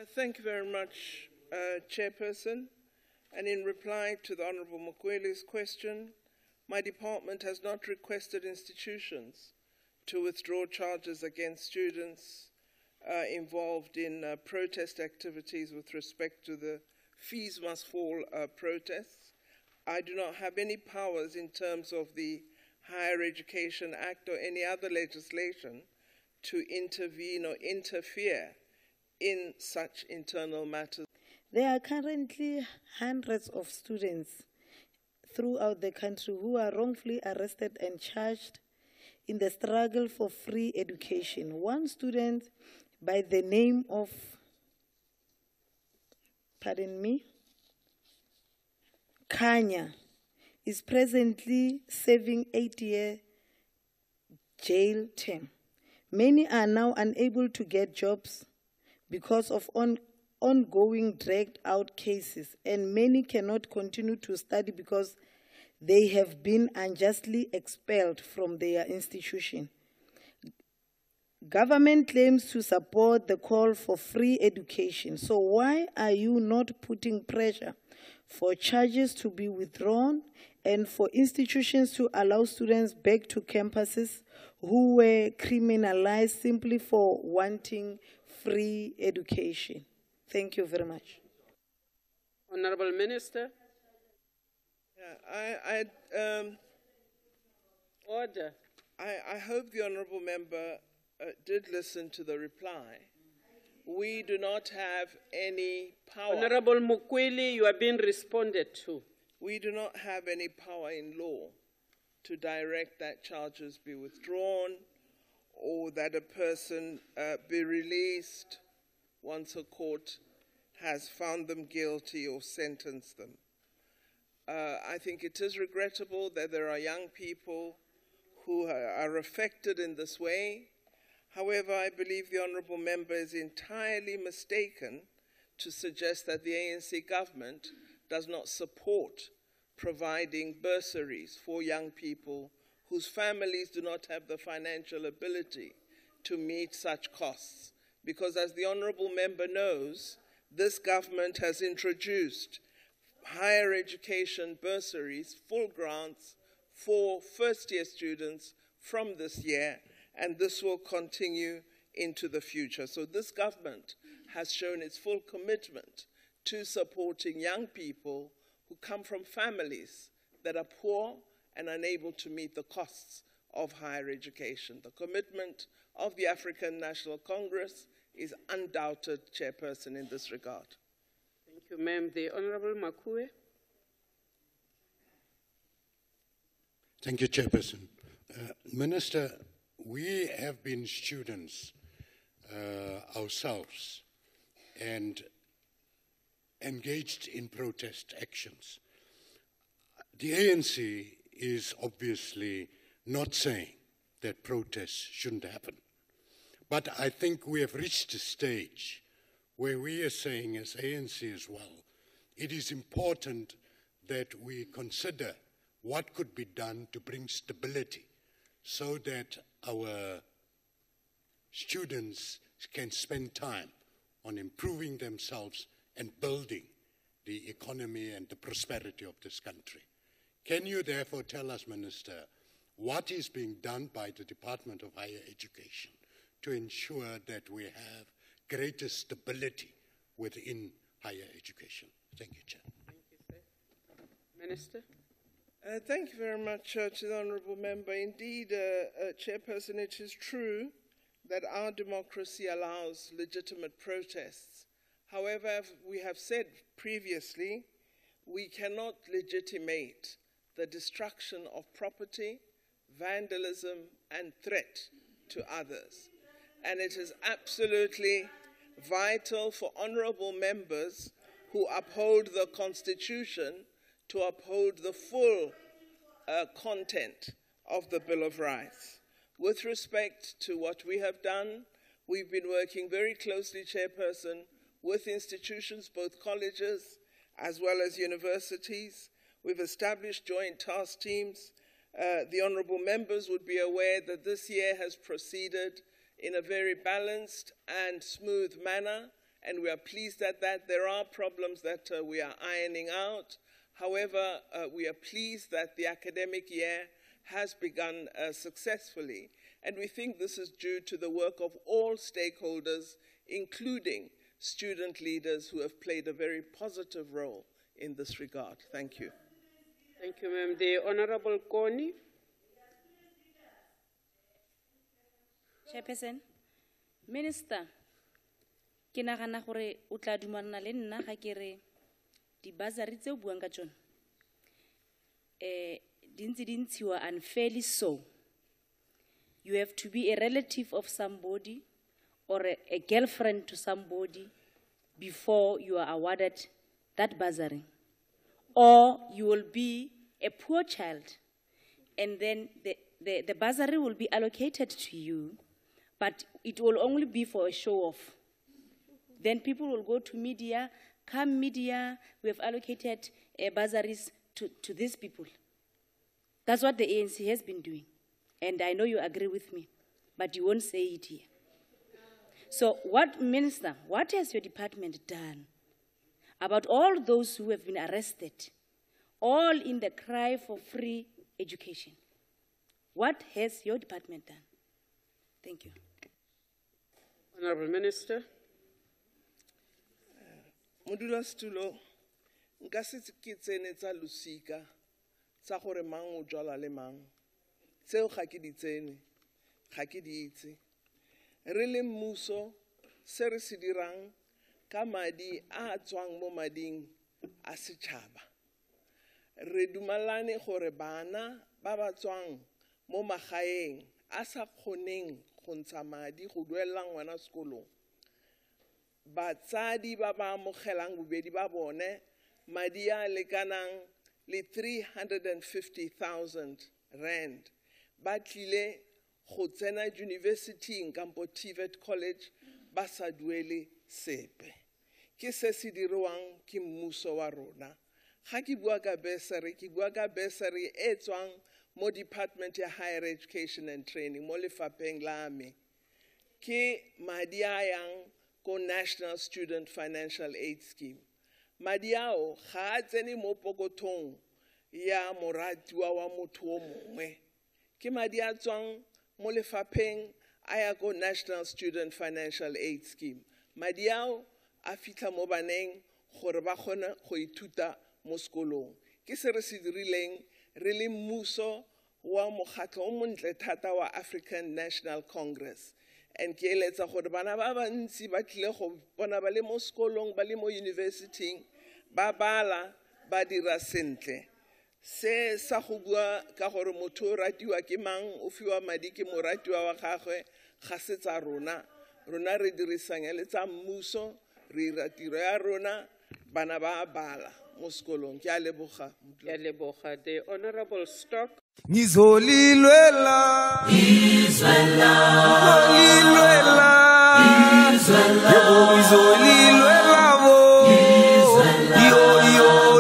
Thank you very much, Chairperson. And in reply to the Honourable Mukwele's question, my department has not requested institutions to withdraw charges against students involved in protest activities with respect to the Feesmustfall protests. I do not have any powers in terms of the Higher Education Act or any other legislation to intervene or interfere in such internal matters. There are currently hundreds of students throughout the country who are wrongfully arrested and charged in the struggle for free education. One student by the name of, Kanya, is presently serving 8-year jail term. Many are now unable to get jobs because of ongoing dragged-out cases, and many cannot continue to study because they have been unjustly expelled from their institution. Government claims to support the call for free education. So why are you not putting pressure for charges to be withdrawn and for institutions to allow students back to campuses who were criminalized simply for wanting free education? Thank you very much. Honorable Minister. Order. I hope the Honourable Member did listen to the reply. We do not have any power. Honorable Mukwele, you are being responded to. We do not have any power in law to direct that charges be withdrawn or that a person be released once a court has found them guilty or sentenced them. I think it is regrettable that there are young people who are affected in this way. However, I believe the Honourable Member is entirely mistaken to suggest that the ANC government does not support providing bursaries for young people whose families do not have the financial ability to meet such costs. Because as the Honourable Member knows, this government has introduced higher education bursaries, full grants for first-year students from this year, and this will continue into the future. So this government has shown its full commitment to supporting young people who come from families that are poor and unable to meet the costs of higher education. The commitment of the African National Congress is undoubted, Chairperson, in this regard. Thank you, ma'am. The Honourable Makue. Thank you, Chairperson. Minister, we have been students ourselves and engaged in protest actions. The ANC is obviously not saying that protests shouldn't happen. But I think we have reached a stage where we are saying as ANC as well, it is important that we consider what could be done to bring stability so that our students can spend time on improving themselves and building the economy and the prosperity of this country. Can you therefore tell us, Minister, what is being done by the Department of Higher Education to ensure that we have greater stability within higher education? Thank you, Chair. Thank you, sir. Minister. Thank you very much to the Honourable Member. Indeed, Chairperson, it is true that our democracy allows legitimate protests. However, as we have said previously, we cannot legitimate the destruction of property, vandalism, and threat to others. And it is absolutely vital for honourable members who uphold the Constitution to uphold the full content of the Bill of Rights. With respect to what we have done, we've been working very closely, Chairperson, with institutions, both colleges as well as universities. We've established joint task teams. The honourable members would be aware that this year has proceeded in a very balanced and smooth manner, and we are pleased at that. There are problems that we are ironing out. However, we are pleased that the academic year has begun successfully, and we think this is due to the work of all stakeholders, including student leaders who have played a very positive role in this regard. Thank you. Thank you, ma'am. The Honorable Koni. Chairperson, Minister, ke nagana gore o tla dumelana le nna ga ke re di bursary tse o buang ka tsone di ntse di ntshiwa unfairly so. You have to be a relative of somebody or a girlfriend to somebody before you are awarded that bursary. Or you will be a poor child and then the bursary will be allocated to you, but it will only be for a show-off. Then people will go to media, come media, we have allocated bursaries to these people. That's what the ANC has been doing. And I know you agree with me, but you won't say it here. So Minister, what has your department done about all those who have been arrested, all in the cry for free education? What has your department done? Thank you. Honorable Minister. Modula Stulo, nka se ke tsene tsa losika tsa gore mang o jwala le mang. Tseo ga ke di tsene, ga ke di itse. Re le mmuso se re se dirang ka madi a tswang mo mading a setšhaba. Re dumalane gore bana ba ba tswang mo magaeng a sa kgoneng go ntsha madi go duelela ngwana sekolong. Batsadi ba ba amogelang bobedi ba bone madi a lekanang le 350,000 rand ba tlile go tsena university kampo TVET college ba sa duele sepe. Ke se se dirwang ke mmuso wa rona. Ga ke bua ka bursary, ke bua ka bursary e tswang mo Department of Higher Education and Training, mo lefapheng la me. Ke madi a yang ko National Student Financial Aid Scheme. Madi ao ga a tsene mo pokotong ya moratiwa wa motho o mongwe. Ke madi a tswang mo lefapheng a ya ko National Student Financial Aid Scheme. Madi ao a fitlha mo baneng gore ba kgone go ithuta mo sekolong. Ke se re se dirileng re le mmuso wa mokgatlho o montle thata wa African National Congress. And ke eletsa gore bana ba bantsi ba tlile go bona ba le mo sekolong, ba le mo university, ba bala, ba dira sentle. Se sa go bua ka gore motho o ratiwa ke mang, o fiwa madi ke moratiwa wa gagwe, ga se tsa rona. Rona re dirisang le tsa mmuso, re ira tiro ya rona, bana ba bala mo sekolong. Ke a leboga. The Honorable Stock. Ngizolilwela Izwela Ngizolilwela Izwela Ngizolilwela bo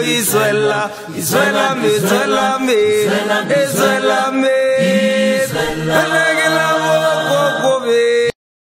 Izwela Izwela me Izwela me Izwela me